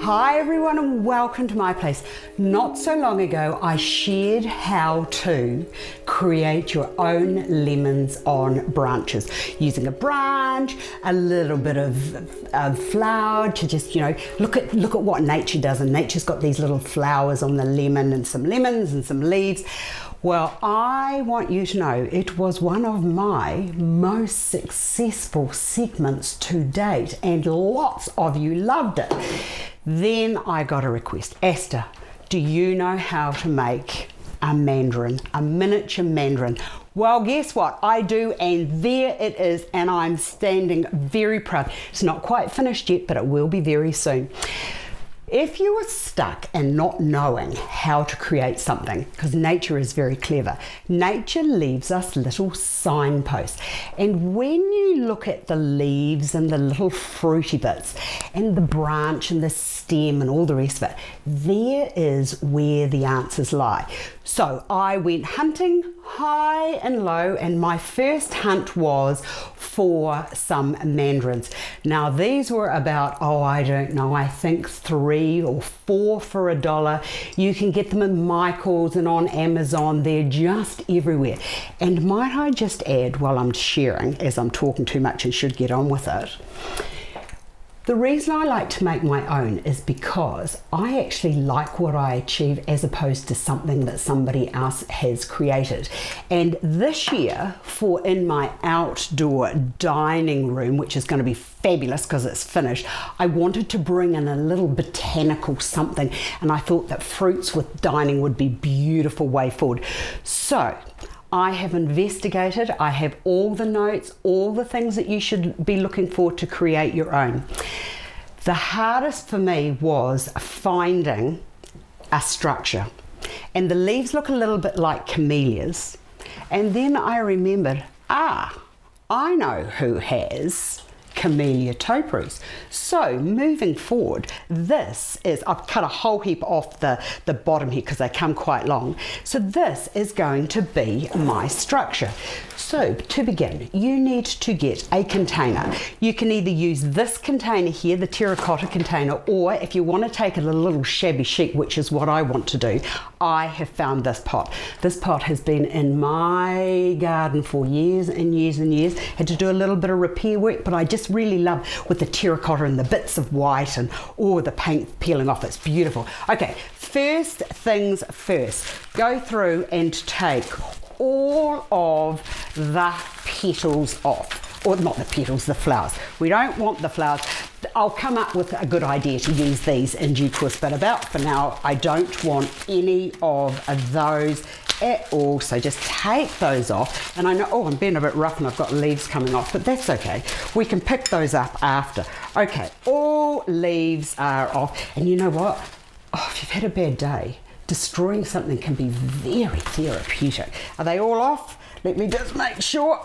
Hi everyone and welcome to my place. Not so long ago I shared how to create your own lemons on branches using a branch, a little bit of flour to just, look at what nature does, and nature's got these little flowers on the lemon and some lemons and some leaves. Well, I want you to know it was one of my most successful segments to date and lots of you loved it. Then I got a request. Esther, do you know how to make a mandarin, a miniature mandarin? Well, guess what? I do, and there it is, and I'm standing very proud. It's not quite finished yet, but it will be very soon. If you were stuck and not knowing how to create something, because nature is very clever, nature leaves us little signposts. And when you look at the leaves and the little fruity bits and the branch and the stem and all the rest of it, there is where the answers lie. So I went hunting high and low, and my first hunt was for some mandarins. Now these were about, I think 3 or 4 for $1. You can get them in Michael's and on Amazon. They're just everywhere. And might I just add, while I'm sharing, as I'm talking too much and should get on with it, the reason I like to make my own is because I actually like what I achieve as opposed to something that somebody else has created. And this year, for in my outdoor dining room, which is going to be fabulous because it's finished, I wanted to bring in a little botanical something, and I thought that fruits with dining would be a beautiful way forward. So I have investigated, I have all the notes, all the things that you should be looking for to create your own. The hardest for me was finding a structure. And the leaves look a little bit like camellias. And then I remembered, I know who has camellia topiaries. So moving forward, this is, I've cut a whole heap off the bottom here because they come quite long. So this is going to be my structure. So to begin, you need to get a container. You can either use this container here, the terracotta container, or if you want to take it a little shabby chic, which is what I want to do, I have found this pot. This pot has been in my garden for years and years and years. Had to do a little bit of repair work, but I just really love with the terracotta and the bits of white and all the paint peeling off. It's beautiful. Okay, first things first, go through and take all of the petals off, or not the petals, the flowers. We don't want the flowers. I'll come up with a good idea to use these in due course, but about for now, I don't want any of those at all. So just take those off. And I know, I'm being a bit rough and I've got leaves coming off, but that's okay. We can pick those up after. Okay, all leaves are off. And you know what? If you've had a bad day, destroying something can be very therapeutic. Are they all off? Let me just make sure.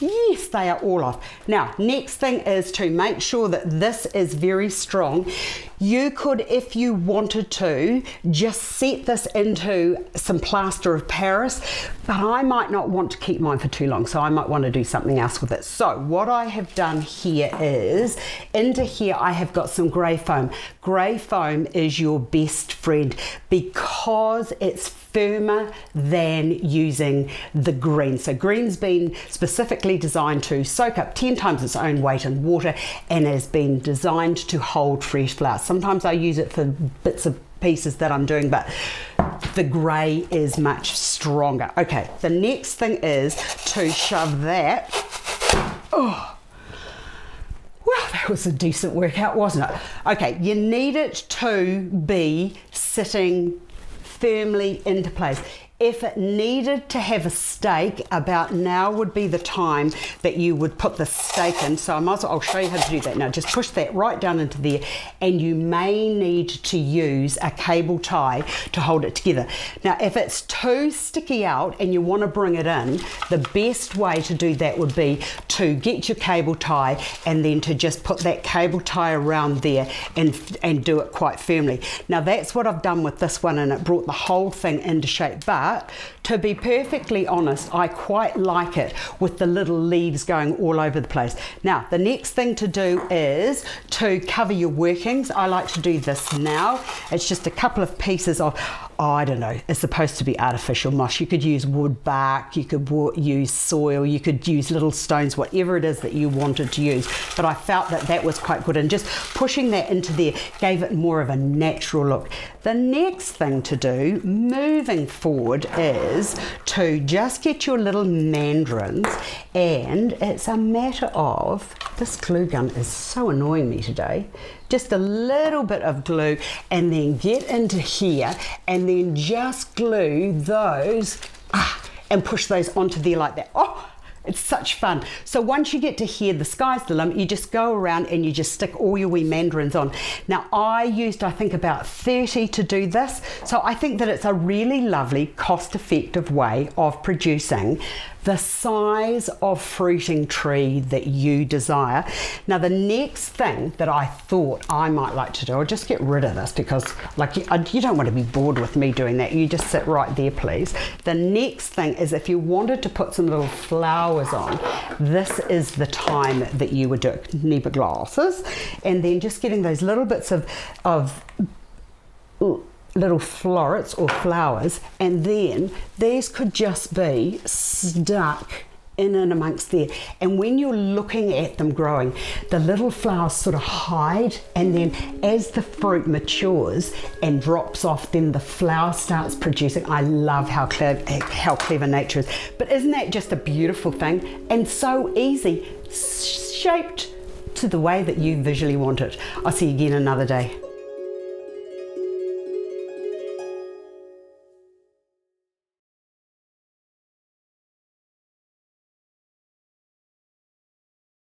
Yes, they are all off. Now, next thing is to make sure that this is very strong. You could, if you wanted to, just set this into some plaster of Paris, but I might not want to keep mine for too long, so I might want to do something else with it. So what I have done here is, into here I have got some grey foam. Grey foam is your best friend because it's firmer than using the green. So green's been specifically designed to soak up 10 times its own weight in water and has been designed to hold fresh flowers. Sometimes I use it for bits of pieces that I'm doing, but the grey is much stronger. Okay, the next thing is to shove that. Well, that was a decent workout, wasn't it? Okay, you need it to be sitting firmly into place. If it needed to have a stake, about now would be the time that you would put the stake in. So I'll show you how to do that now. Just push that right down into there, and you may need to use a cable tie to hold it together. Now, if it's too sticky out and you want to bring it in, the best way to do that would be to get your cable tie and then to just put that cable tie around there and do it quite firmly. Now, that's what I've done with this one, and it brought the whole thing into shape. But but to be perfectly honest, I quite like it with the little leaves going all over the place. Now, the next thing to do is to cover your workings. I like to do this now. It's just a couple of pieces of, I don't know, it's supposed to be artificial moss. You could use wood bark, you could use soil, you could use little stones, whatever it is that you wanted to use. But I felt that that was quite good, and just pushing that into there gave it more of a natural look. The next thing to do, moving forward, is to just get your little mandarins, and it's a matter of, this glue gun is so annoying me today, just a little bit of glue, and then get into here and then just glue those and push those onto there like that. Oh, it's such fun. So once you get to here, the sky's the limit. You just go around and you just stick all your wee mandarins on. Now, I used, I think, about 30 to do this. So I think that it's a really lovely, cost-effective way of producing the size of fruiting tree that you desire. Now, the next thing that I thought I might like to do, I'll just get rid of this because like you don't want to be bored with me doing that. You just sit right there, please. The next thing is, if you wanted to put some little flowers on, this is the time that you would do it. Neva glasses, and then just getting those little bits of little florets or flowers, and then these could just be stuck in and amongst there. And when you're looking at them growing, the little flowers sort of hide, and then as the fruit matures and drops off, then the flower starts producing. I love how clever nature is. But isn't that just a beautiful thing? And so easy, shaped to the way that you visually want it. I'll see you again another day.